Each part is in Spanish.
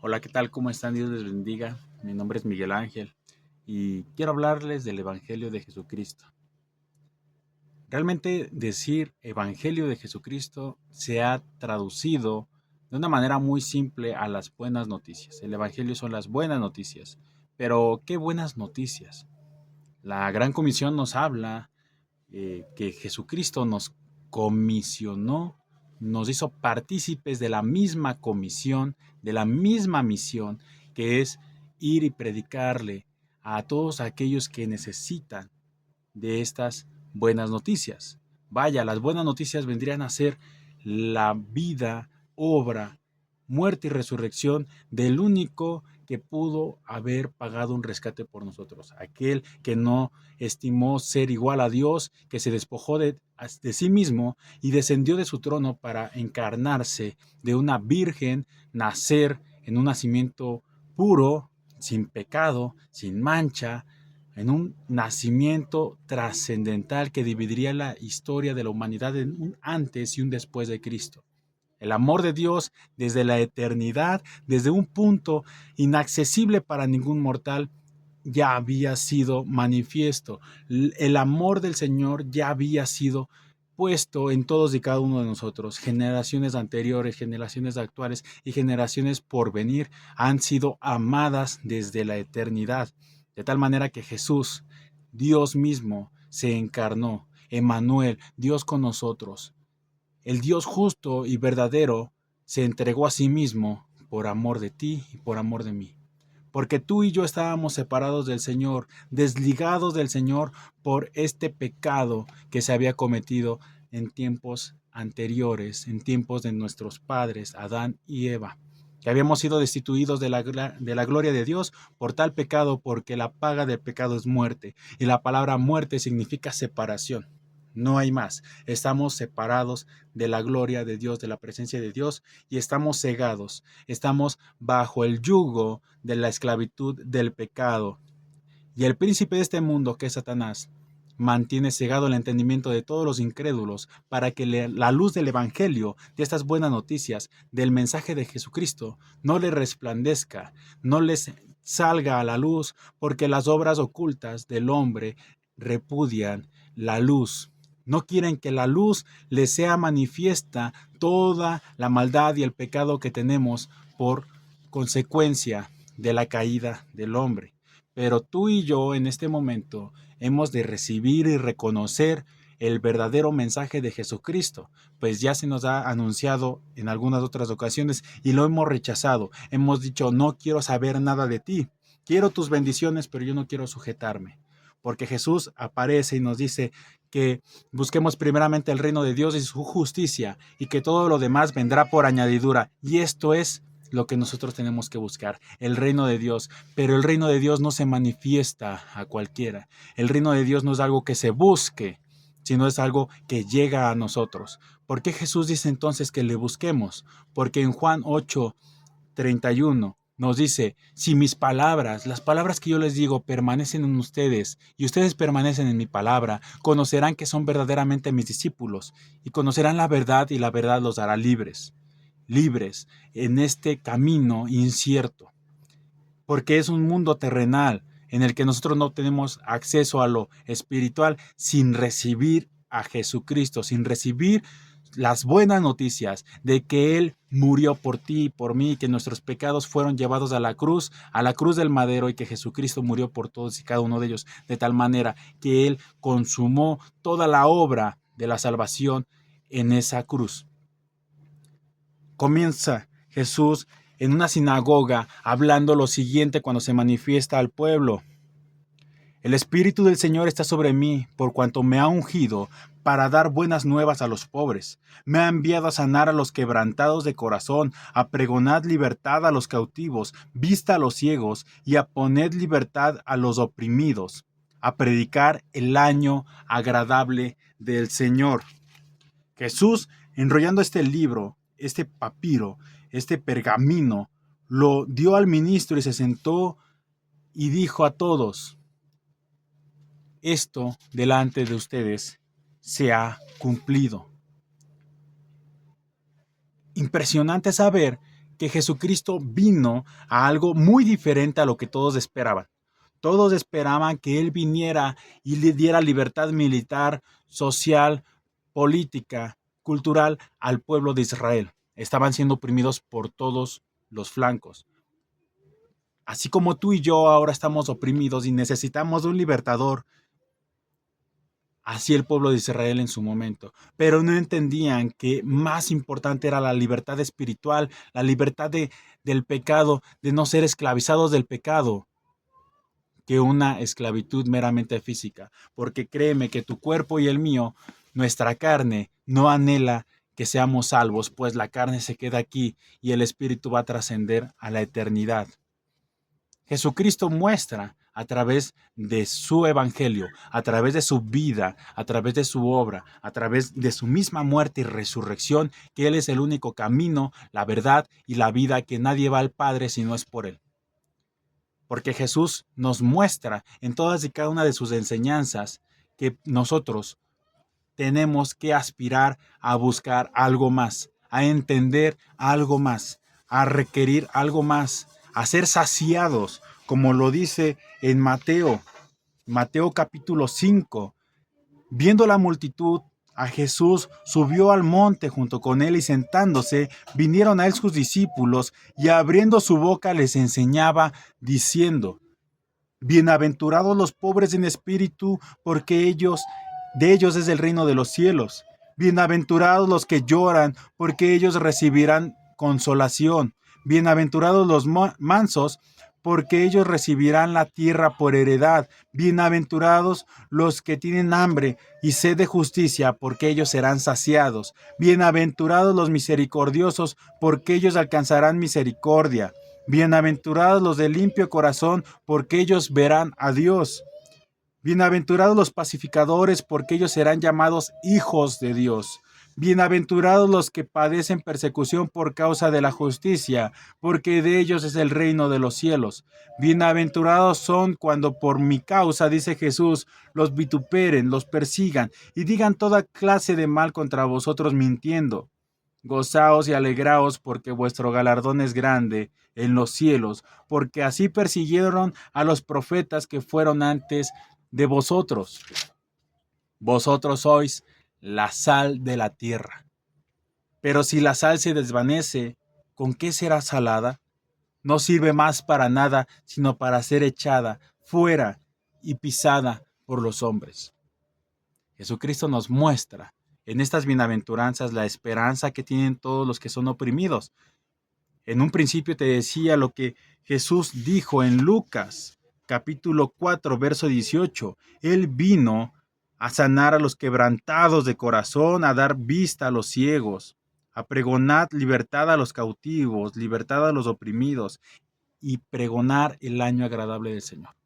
Hola, ¿qué tal? ¿Cómo están? Dios les bendiga. Mi nombre es Miguel Ángel y quiero hablarles del Evangelio de Jesucristo. Realmente decir Evangelio de Jesucristo se ha traducido de una manera muy simple a las buenas noticias. El Evangelio son las buenas noticias. Pero, ¿qué buenas noticias? La Gran Comisión nos habla que Jesucristo nos comisionó, nos hizo partícipes de la misma comisión, de la misma misión, que es ir y predicarle a todos aquellos que necesitan de estas buenas noticias. Vaya, las buenas noticias vendrían a ser la vida, obra, muerte y resurrección del único que pudo haber pagado un rescate por nosotros, aquel que no estimó ser igual a Dios, que se despojó de sí mismo y descendió de su trono para encarnarse de una virgen, nacer en un nacimiento puro, sin pecado, sin mancha, en un nacimiento trascendental que dividiría la historia de la humanidad en un antes y un después de Cristo. El amor de Dios desde la eternidad, desde un punto inaccesible para ningún mortal, ya había sido manifiesto. El amor del Señor ya había sido puesto en todos y cada uno de nosotros. Generaciones anteriores, generaciones actuales y generaciones por venir han sido amadas desde la eternidad. De tal manera que Jesús, Dios mismo, se encarnó. Emmanuel, Dios con nosotros. El Dios justo y verdadero se entregó a sí mismo por amor de ti y por amor de mí. Porque tú y yo estábamos separados del Señor, desligados del Señor por este pecado que se había cometido en tiempos anteriores, en tiempos de nuestros padres, Adán y Eva, que habíamos sido destituidos de la gloria de Dios por tal pecado, porque la paga del pecado es muerte, y la palabra muerte significa separación. No hay más. Estamos separados de la gloria de Dios, de la presencia de Dios, y estamos cegados. Estamos bajo el yugo de la esclavitud del pecado. Y el príncipe de este mundo, que es Satanás, mantiene cegado el entendimiento de todos los incrédulos para que la luz del Evangelio, de estas buenas noticias, del mensaje de Jesucristo, no les resplandezca, no les salga a la luz, porque las obras ocultas del hombre repudian la luz. No quieren que la luz les sea manifiesta toda la maldad y el pecado que tenemos por consecuencia de la caída del hombre. Pero tú y yo en este momento hemos de recibir y reconocer el verdadero mensaje de Jesucristo, pues ya se nos ha anunciado en algunas otras ocasiones y lo hemos rechazado. Hemos dicho, no quiero saber nada de ti, quiero tus bendiciones, pero yo no quiero sujetarme. Porque Jesús aparece y nos dice que busquemos primeramente el reino de Dios y su justicia, y que todo lo demás vendrá por añadidura. Y esto es lo que nosotros tenemos que buscar, el reino de Dios. Pero el reino de Dios no se manifiesta a cualquiera. El reino de Dios no es algo que se busque, sino es algo que llega a nosotros. ¿Por qué Jesús dice entonces que le busquemos? Porque en Juan 8:31 nos dice, si mis palabras, las palabras que yo les digo, permanecen en ustedes y ustedes permanecen en mi palabra, conocerán que son verdaderamente mis discípulos y conocerán la verdad, y la verdad los hará libres, libres en este camino incierto, porque es un mundo terrenal en el que nosotros no tenemos acceso a lo espiritual sin recibir a Jesucristo, sin recibir las buenas noticias de que Él murió por ti y por mí, que nuestros pecados fueron llevados a la cruz del madero, y que Jesucristo murió por todos y cada uno de ellos, de tal manera que Él consumó toda la obra de la salvación en esa cruz. Comienza Jesús en una sinagoga hablando lo siguiente cuando se manifiesta al pueblo. El Espíritu del Señor está sobre mí, por cuanto me ha ungido para dar buenas nuevas a los pobres. Me ha enviado a sanar a los quebrantados de corazón, a pregonar libertad a los cautivos, vista a los ciegos, y a poner libertad a los oprimidos, a predicar el año agradable del Señor. Jesús, enrollando este libro, este papiro, este pergamino, lo dio al ministro y se sentó y dijo a todos: esto delante de ustedes se ha cumplido. Impresionante saber que Jesucristo vino a algo muy diferente a lo que todos esperaban. Todos esperaban que Él viniera y le diera libertad militar, social, política, cultural al pueblo de Israel. Estaban siendo oprimidos por todos los flancos. Así como tú y yo ahora estamos oprimidos y necesitamos de un libertador, así el pueblo de Israel en su momento. Pero no entendían que más importante era la libertad espiritual, la libertad del pecado, de no ser esclavizados del pecado, que una esclavitud meramente física. Porque créeme que tu cuerpo y el mío, nuestra carne, no anhela que seamos salvos, pues la carne se queda aquí y el espíritu va a trascender a la eternidad. Jesucristo muestra a través de su evangelio, a través de su vida, a través de su obra, a través de su misma muerte y resurrección, que Él es el único camino, la verdad y la vida, que nadie va al Padre si no es por Él. Porque Jesús nos muestra en todas y cada una de sus enseñanzas que nosotros tenemos que aspirar a buscar algo más, a entender algo más, a requerir algo más, a ser saciados, como lo dice en Mateo capítulo 5. Viendo la multitud, a Jesús subió al monte junto con él y sentándose, vinieron a él sus discípulos y abriendo su boca les enseñaba, diciendo: Bienaventurados los pobres en espíritu, porque de ellos es el reino de los cielos. Bienaventurados los que lloran, porque ellos recibirán consolación. Bienaventurados los mansos, porque ellos recibirán la tierra por heredad. Bienaventurados los que tienen hambre y sed de justicia, porque ellos serán saciados. Bienaventurados los misericordiosos, porque ellos alcanzarán misericordia. Bienaventurados los de limpio corazón, porque ellos verán a Dios. Bienaventurados los pacificadores, porque ellos serán llamados hijos de Dios. Bienaventurados los que padecen persecución por causa de la justicia, porque de ellos es el reino de los cielos. Bienaventurados son cuando por mi causa, dice Jesús, los vituperen, los persigan y digan toda clase de mal contra vosotros mintiendo. Gozaos y alegraos, porque vuestro galardón es grande en los cielos, porque así persiguieron a los profetas que fueron antes de vosotros. Vosotros sois la sal de la tierra. Pero si la sal se desvanece, ¿con qué será salada? No sirve más para nada, sino para ser echada fuera y pisada por los hombres. Jesucristo nos muestra en estas bienaventuranzas la esperanza que tienen todos los que son oprimidos. En un principio te decía lo que Jesús dijo en Lucas, capítulo 4, verso 18. Él vino a sanar a los quebrantados de corazón, a dar vista a los ciegos, a pregonar libertad a los cautivos, libertad a los oprimidos y pregonar el año agradable del Señor.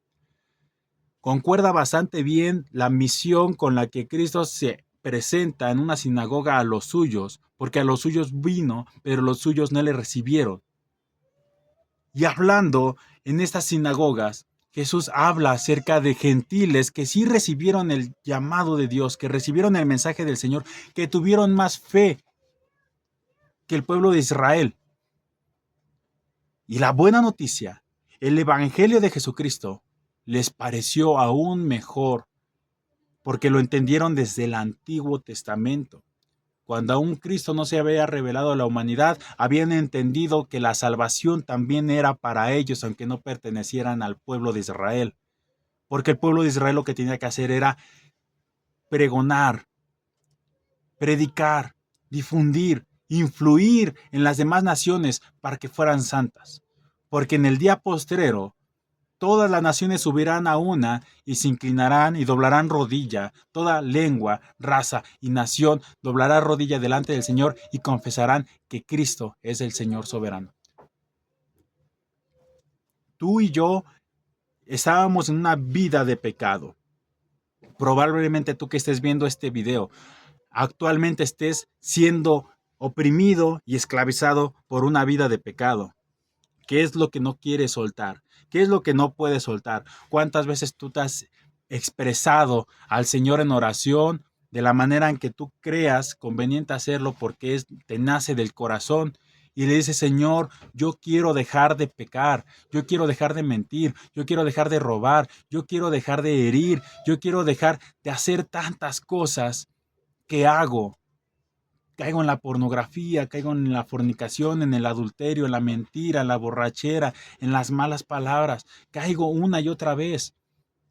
Concuerda bastante bien la misión con la que Cristo se presenta en una sinagoga a los suyos, porque a los suyos vino, pero los suyos no le recibieron. Y hablando en estas sinagogas, Jesús habla acerca de gentiles que sí recibieron el llamado de Dios, que recibieron el mensaje del Señor, que tuvieron más fe que el pueblo de Israel. Y la buena noticia, el evangelio de Jesucristo, les pareció aún mejor, porque lo entendieron desde el Antiguo Testamento. Cuando aún Cristo no se había revelado a la humanidad, habían entendido que la salvación también era para ellos, aunque no pertenecieran al pueblo de Israel. Porque el pueblo de Israel lo que tenía que hacer era pregonar, predicar, difundir, influir en las demás naciones para que fueran santas. Porque en el día postrero, todas las naciones subirán a una y se inclinarán y doblarán rodilla. Toda lengua, raza y nación doblará rodilla delante del Señor y confesarán que Cristo es el Señor soberano. Tú y yo estábamos en una vida de pecado. Probablemente tú que estés viendo este video, actualmente estés siendo oprimido y esclavizado por una vida de pecado. ¿Qué es lo que no quieres soltar? ¿Qué es lo que no puedes soltar? ¿Cuántas veces tú te has expresado al Señor en oración de la manera en que tú creas conveniente hacerlo porque te nace del corazón y le dice, Señor, yo quiero dejar de pecar, yo quiero dejar de mentir, yo quiero dejar de robar, yo quiero dejar de herir, yo quiero dejar de hacer tantas cosas que hago. Caigo en la pornografía, caigo en la fornicación, en el adulterio, en la mentira, en la borrachera, en las malas palabras. Caigo una y otra vez.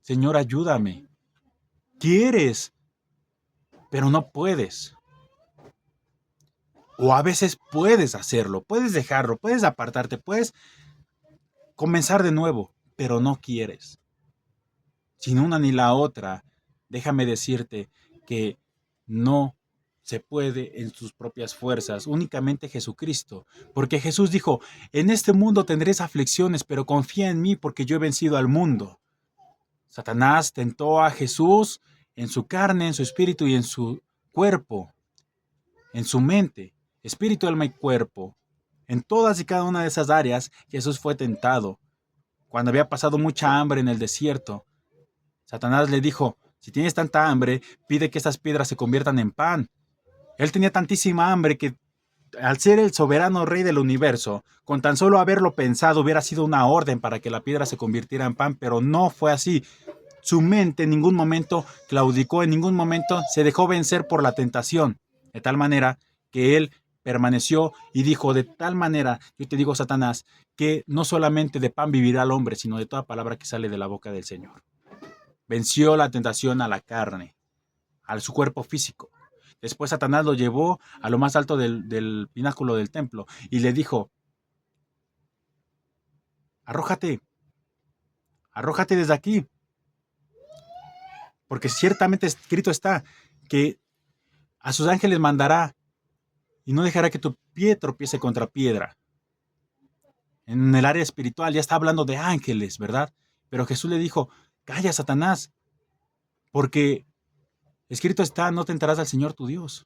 Señor, ayúdame. Quieres, pero no puedes. O a veces puedes hacerlo, puedes dejarlo, puedes apartarte, puedes comenzar de nuevo, pero no quieres. Sin una ni la otra, déjame decirte que no se puede en sus propias fuerzas, únicamente Jesucristo. Porque Jesús dijo, en este mundo tendréis aflicciones, pero confía en mí porque yo he vencido al mundo. Satanás tentó a Jesús en su carne, en su espíritu y en su cuerpo, en su mente, espíritu, alma y cuerpo. En todas y cada una de esas áreas Jesús fue tentado. Cuando había pasado mucha hambre en el desierto, Satanás le dijo, si tienes tanta hambre, pide que estas piedras se conviertan en pan. Él tenía tantísima hambre que al ser el soberano rey del universo, con tan solo haberlo pensado hubiera sido una orden para que la piedra se convirtiera en pan, pero no fue así. Su mente en ningún momento claudicó, en ningún momento se dejó vencer por la tentación, de tal manera que él permaneció y dijo, de tal manera, yo te digo, Satanás, que no solamente de pan vivirá el hombre, sino de toda palabra que sale de la boca del Señor. Venció la tentación a la carne, a su cuerpo físico. Después Satanás lo llevó a lo más alto del pináculo del templo y le dijo, arrójate, arrójate desde aquí, porque ciertamente escrito está que a sus ángeles mandará y no dejará que tu pie tropiece contra piedra. En el área espiritual ya está hablando de ángeles, ¿verdad? Pero Jesús le dijo, calla, Satanás, porque escrito está, no tentarás al Señor tu Dios.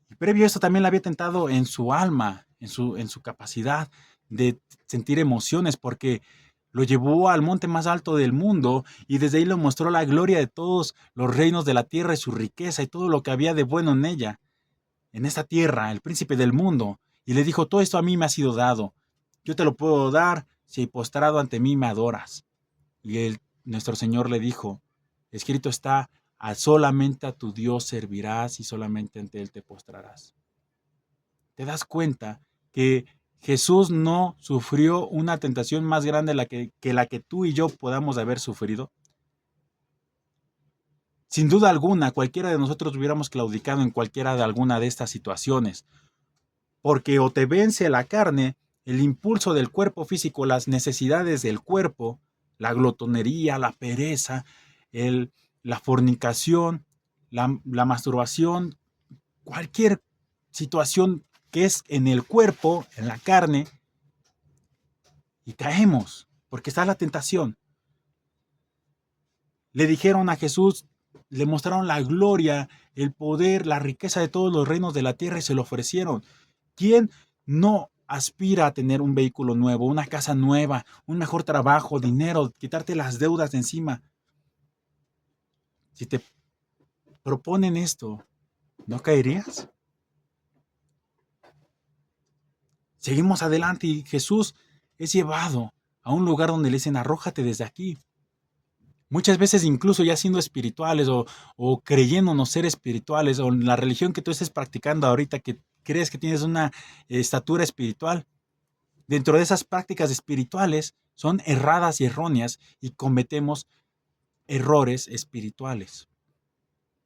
Y previo a esto también le había tentado en su alma, en su capacidad de sentir emociones, porque lo llevó al monte más alto del mundo y desde ahí le mostró la gloria de todos los reinos de la tierra y su riqueza y todo lo que había de bueno en ella, en esta tierra, el príncipe del mundo. Y le dijo, todo esto a mí me ha sido dado. Yo te lo puedo dar si postrado ante mí me adoras. Y nuestro Señor le dijo, escrito está, solamente a tu Dios servirás y solamente ante Él te postrarás. ¿Te das cuenta que Jesús no sufrió una tentación más grande que la que tú y yo podamos haber sufrido? Sin duda alguna, cualquiera de nosotros hubiéramos claudicado en cualquiera de alguna de estas situaciones, porque o te vence la carne, el impulso del cuerpo físico, las necesidades del cuerpo, la glotonería, la pereza, la fornicación, la masturbación, cualquier situación que es en el cuerpo, en la carne, y caemos, porque está la tentación. Le dijeron a Jesús, le mostraron la gloria, el poder, la riqueza de todos los reinos de la tierra y se lo ofrecieron. ¿Quién no aspira a tener un vehículo nuevo, una casa nueva, un mejor trabajo, dinero, quitarte las deudas de encima? Si te proponen esto, ¿no caerías? Seguimos adelante y Jesús es llevado a un lugar donde le dicen, arrójate desde aquí. Muchas veces incluso ya siendo espirituales o creyéndonos ser espirituales o en la religión que tú estés practicando ahorita que crees que tienes una estatura espiritual, dentro de esas prácticas espirituales son erradas y erróneas y cometemos errores espirituales.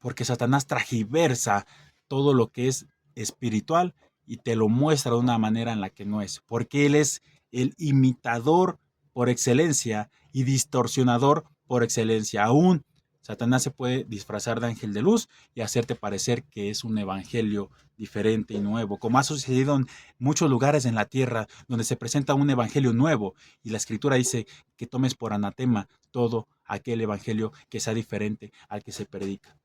Porque Satanás tragiversa todo lo que es espiritual y te lo muestra de una manera en la que no es. Porque él es el imitador por excelencia y distorsionador por excelencia. Aún Satanás se puede disfrazar de ángel de luz y hacerte parecer que es un evangelio diferente y nuevo, como ha sucedido en muchos lugares en la tierra donde se presenta un evangelio nuevo y la escritura dice que tomes por anatema todo aquel evangelio que sea diferente al que se predica,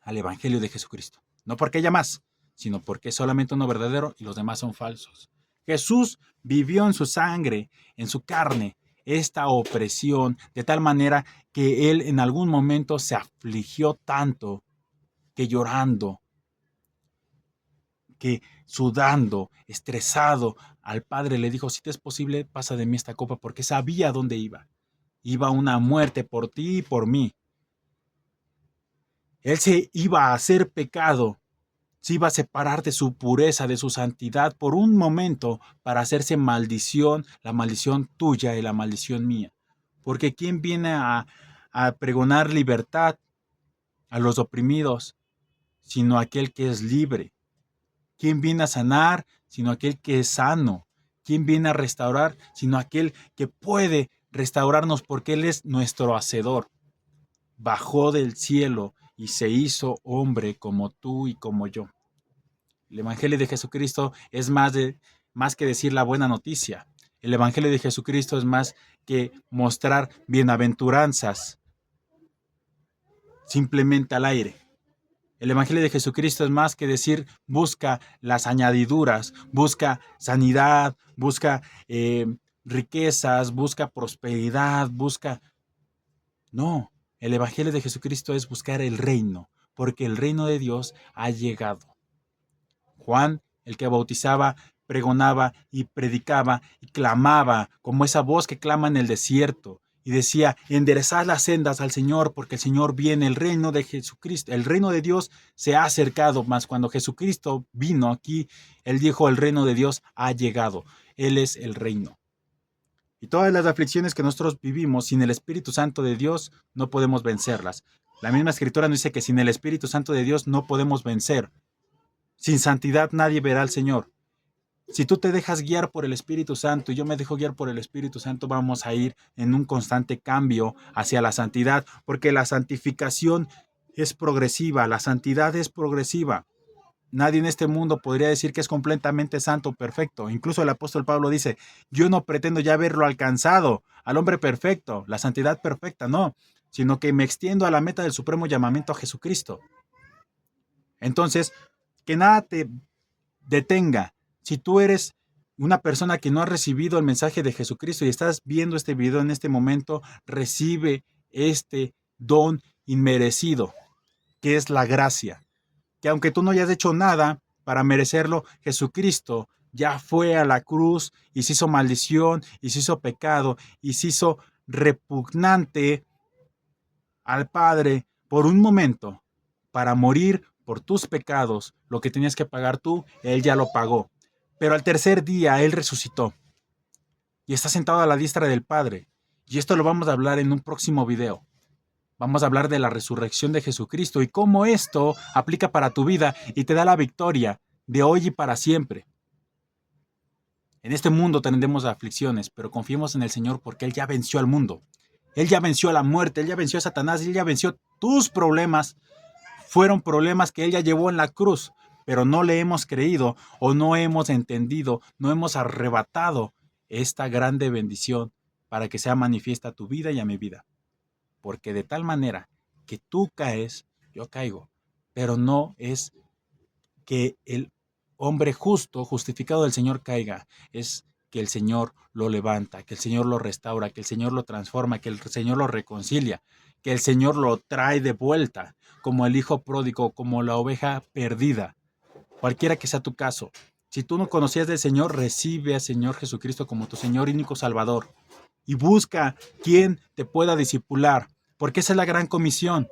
al evangelio de Jesucristo. No porque haya más, sino porque es solamente uno verdadero y los demás son falsos. Jesús vivió en su sangre, en su carne, esta opresión, de tal manera que él en algún momento se afligió tanto que llorando, que sudando, estresado, al Padre le dijo, si te es posible, pasa de mí esta copa, porque sabía dónde iba. Iba a una muerte por ti y por mí. Él se iba a hacer pecado, se iba a separar de su pureza, de su santidad por un momento para hacerse maldición, la maldición tuya y la maldición mía. Porque ¿quién viene a pregonar libertad a los oprimidos, sino aquel que es libre? ¿Quién viene a sanar, sino aquel que es sano? ¿Quién viene a restaurar, sino aquel que puede restaurarnos porque Él es nuestro hacedor? Bajó del cielo y se hizo hombre como tú y como yo. El Evangelio de Jesucristo es más que decir la buena noticia. El Evangelio de Jesucristo es más que mostrar bienaventuranzas simplemente al aire. El Evangelio de Jesucristo es más que decir busca las añadiduras, busca sanidad, busca riquezas, busca prosperidad, busca... No, el Evangelio de Jesucristo es buscar el reino, porque el reino de Dios ha llegado. Juan, el que bautizaba, pregonaba y predicaba y clamaba como esa voz que clama en el desierto y decía, enderezad las sendas al Señor porque el Señor viene, el reino de Jesucristo, el reino de Dios se ha acercado, mas cuando Jesucristo vino aquí, Él dijo, el reino de Dios ha llegado, Él es el reino. Y todas las aflicciones que nosotros vivimos sin el Espíritu Santo de Dios no podemos vencerlas. La misma Escritura nos dice que sin el Espíritu Santo de Dios no podemos vencer. Sin santidad nadie verá al Señor. Si tú te dejas guiar por el Espíritu Santo y yo me dejo guiar por el Espíritu Santo, vamos a ir en un constante cambio hacia la santidad, porque la santificación es progresiva, la santidad es progresiva. Nadie en este mundo podría decir que es completamente santo, perfecto. Incluso el apóstol Pablo dice, yo no pretendo ya haberlo alcanzado, al hombre perfecto, la santidad perfecta, no, sino que me extiendo a la meta del supremo llamamiento a Jesucristo. Entonces, que nada te detenga. Si tú eres una persona que no ha recibido el mensaje de Jesucristo y estás viendo este video en este momento, recibe este don inmerecido, que es la gracia. Que aunque tú no hayas hecho nada para merecerlo, Jesucristo ya fue a la cruz y se hizo maldición y se hizo pecado y se hizo repugnante al Padre por un momento para morir por tus pecados. Lo que tenías que pagar tú, Él ya lo pagó. Pero al tercer día Él resucitó y está sentado a la diestra del Padre. Y esto lo vamos a hablar en un próximo video. Vamos a hablar de la resurrección de Jesucristo y cómo esto aplica para tu vida y te da la victoria de hoy y para siempre. En este mundo tendremos aflicciones, pero confiemos en el Señor porque Él ya venció al mundo. Él ya venció a la muerte, Él ya venció a Satanás, Él ya venció tus problemas. Fueron problemas que Él ya llevó en la cruz, pero no le hemos creído o no hemos entendido, no hemos arrebatado esta grande bendición para que sea manifiesta a tu vida y a mi vida. Porque de tal manera que tú caes, yo caigo, pero no es que el hombre justo, justificado del Señor caiga, es que el Señor lo levanta, que el Señor lo restaura, que el Señor lo transforma, que el Señor lo reconcilia, que el Señor lo trae de vuelta, como el hijo pródigo, como la oveja perdida, cualquiera que sea tu caso. Si tú no conocías del Señor, recibe al Señor Jesucristo como tu Señor y único Salvador. Y busca quien te pueda discipular, porque esa es la gran comisión.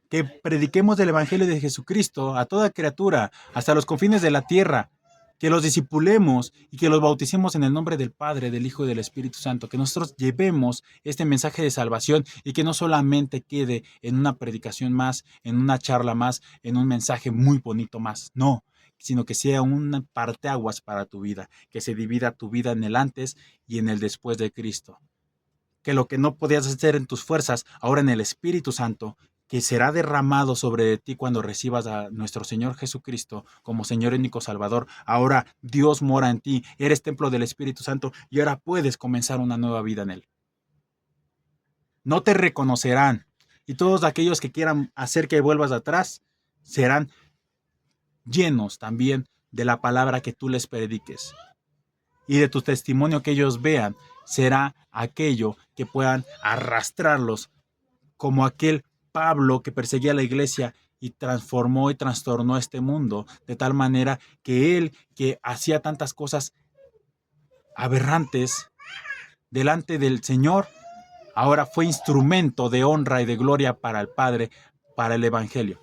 Que prediquemos del Evangelio de Jesucristo a toda criatura, hasta los confines de la tierra, que los discipulemos y que los bauticemos en el nombre del Padre, del Hijo y del Espíritu Santo, que nosotros llevemos este mensaje de salvación y que no solamente quede en una predicación más, en una charla más, en un mensaje muy bonito más, no, sino que sea un parteaguas para tu vida, que se divida tu vida en el antes y en el después de Cristo. Que lo que no podías hacer en tus fuerzas, ahora en el Espíritu Santo, que será derramado sobre ti cuando recibas a nuestro Señor Jesucristo como Señor y único Salvador. Ahora Dios mora en ti, eres templo del Espíritu Santo y ahora puedes comenzar una nueva vida en Él. No te reconocerán y todos aquellos que quieran hacer que vuelvas atrás serán llenos también de la palabra que tú les prediques. Y de tu testimonio que ellos vean será aquello que puedan arrastrarlos como aquel Pablo que perseguía a la iglesia y transformó y trastornó este mundo de tal manera que Él, que hacía tantas cosas aberrantes delante del Señor, ahora fue instrumento de honra y de gloria para el Padre, para el Evangelio.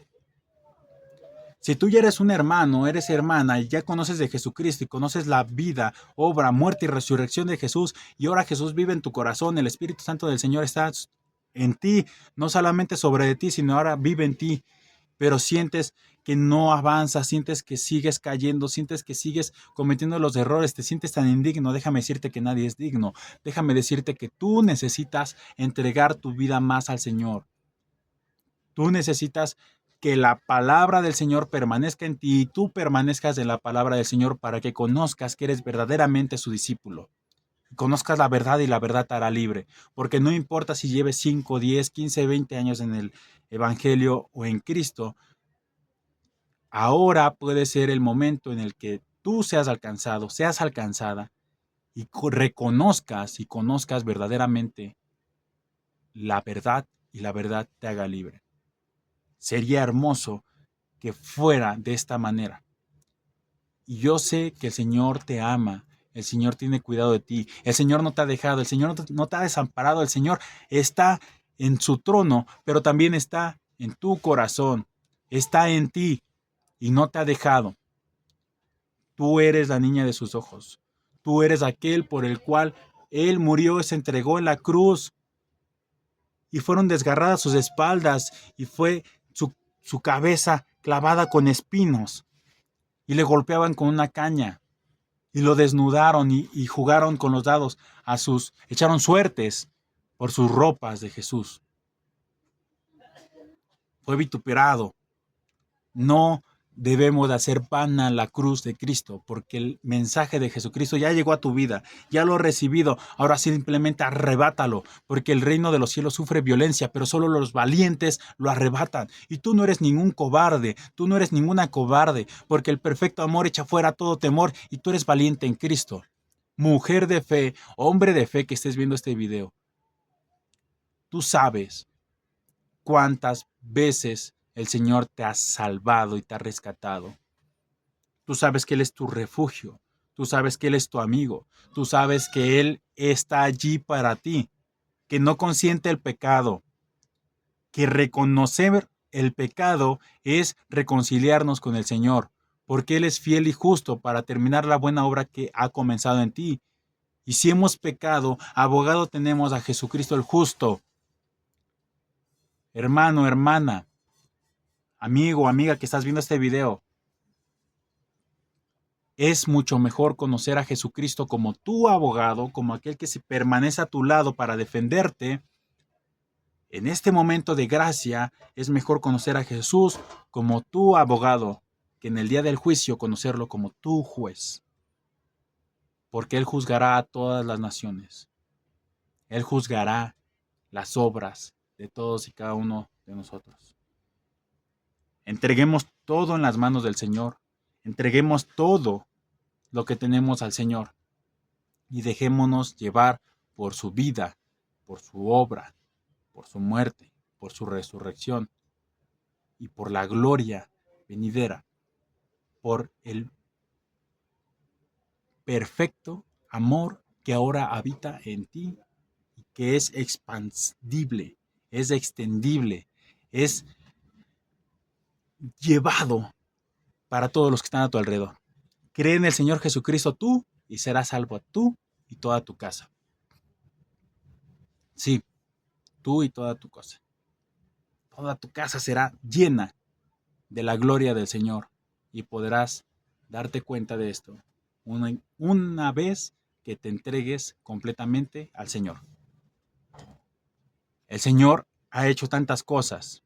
Si tú ya eres un hermano, eres hermana y ya conoces de Jesucristo y conoces la vida, obra, muerte y resurrección de Jesús, y ahora Jesús vive en tu corazón, el Espíritu Santo del Señor está en ti, no solamente sobre de ti, sino ahora vive en ti, pero sientes que no avanzas, sientes que sigues cayendo, sientes que sigues cometiendo los errores, te sientes tan indigno, déjame decirte que nadie es digno, déjame decirte que tú necesitas entregar tu vida más al Señor. Tú necesitas que la palabra del Señor permanezca en ti y tú permanezcas en la palabra del Señor para que conozcas que eres verdaderamente su discípulo. Conozcas la verdad y la verdad te hará libre. Porque no importa si lleves 5, 10, 15, 20 años en el Evangelio o en Cristo, ahora puede ser el momento en el que tú seas alcanzado, seas alcanzada y reconozcas y conozcas verdaderamente la verdad y la verdad te haga libre. Sería hermoso que fuera de esta manera. Y yo sé que el Señor te ama, el Señor tiene cuidado de ti, el Señor no te ha dejado, el Señor no te ha desamparado, el Señor está en su trono, pero también está en tu corazón, está en ti y no te ha dejado. Tú eres la niña de sus ojos, tú eres aquel por el cual Él murió y se entregó en la cruz y fueron desgarradas sus espaldas y fue su cabeza clavada con espinos y le golpeaban con una caña y lo desnudaron y jugaron con los dados echaron suertes por sus ropas de Jesús. Fue vituperado. No debemos de hacer vana la cruz de Cristo, porque el mensaje de Jesucristo ya llegó a tu vida, ya lo has recibido, ahora simplemente arrebátalo, porque el reino de los cielos sufre violencia, pero solo los valientes lo arrebatan. Y tú no eres ningún cobarde, tú no eres ninguna cobarde, porque el perfecto amor echa fuera todo temor y tú eres valiente en Cristo. Mujer de fe, hombre de fe que estés viendo este video, tú sabes cuántas veces el Señor te ha salvado y te ha rescatado. Tú sabes que Él es tu refugio. Tú sabes que Él es tu amigo. Tú sabes que Él está allí para ti. Que no consiente el pecado. Que reconocer el pecado es reconciliarnos con el Señor. Porque Él es fiel y justo para terminar la buena obra que ha comenzado en ti. Y si hemos pecado, abogado tenemos a Jesucristo el justo. Hermano, hermana, amigo, amiga que estás viendo este video, es mucho mejor conocer a Jesucristo como tu abogado, como aquel que se permanece a tu lado para defenderte. En este momento de gracia es mejor conocer a Jesús como tu abogado que en el día del juicio conocerlo como tu juez. Porque Él juzgará a todas las naciones. Él juzgará las obras de todos y cada uno de nosotros. Entreguemos todo en las manos del Señor. Entreguemos todo lo que tenemos al Señor y dejémonos llevar por su vida, por su obra, por su muerte, por su resurrección y por la gloria venidera, por el perfecto amor que ahora habita en ti y que es expandible, es extendible, es llevado para todos los que están a tu alrededor. Cree en el Señor Jesucristo tú y serás salvo tú y toda tu casa. Sí, tú y toda tu casa. Toda tu casa será llena de la gloria del Señor y podrás darte cuenta de esto una vez que te entregues completamente al Señor. El Señor ha hecho tantas cosas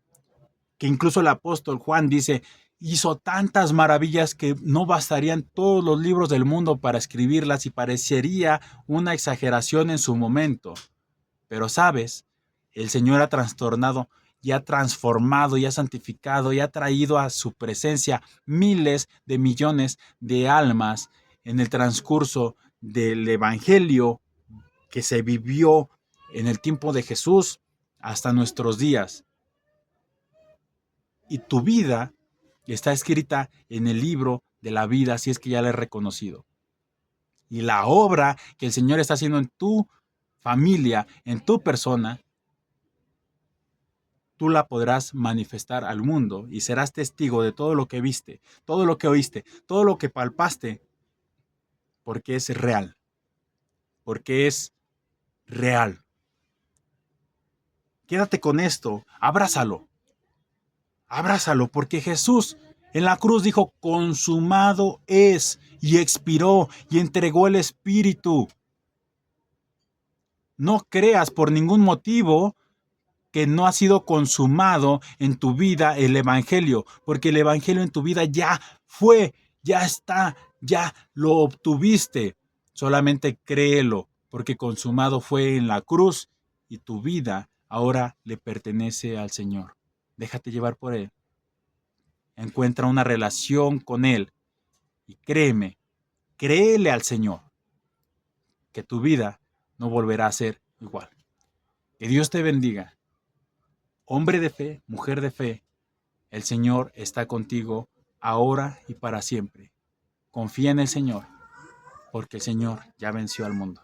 que incluso el apóstol Juan dice, hizo tantas maravillas que no bastarían todos los libros del mundo para escribirlas y parecería una exageración en su momento. Pero sabes, el Señor ha trastornado y ha transformado y ha santificado y ha traído a su presencia miles de millones de almas en el transcurso del Evangelio que se vivió en el tiempo de Jesús hasta nuestros días. y tu vida está escrita en el libro de la vida, si es que ya la he reconocido. Y la obra que el Señor está haciendo en tu familia, en tu persona, tú la podrás manifestar al mundo y serás testigo de todo lo que viste, todo lo que oíste, todo lo que palpaste, porque es real, porque es real. Quédate con esto, abrázalo, porque Jesús en la cruz dijo, consumado es, y expiró y entregó el Espíritu. No creas por ningún motivo que no ha sido consumado en tu vida el Evangelio, porque el Evangelio en tu vida ya fue, ya está, ya lo obtuviste. Solamente créelo, porque consumado fue en la cruz y tu vida ahora le pertenece al Señor. Déjate llevar por Él. Encuentra una relación con Él y créeme, créele al Señor, que tu vida no volverá a ser igual. Que Dios te bendiga. Hombre de fe, mujer de fe, el Señor está contigo ahora y para siempre. Confía en el Señor, porque el Señor ya venció al mundo.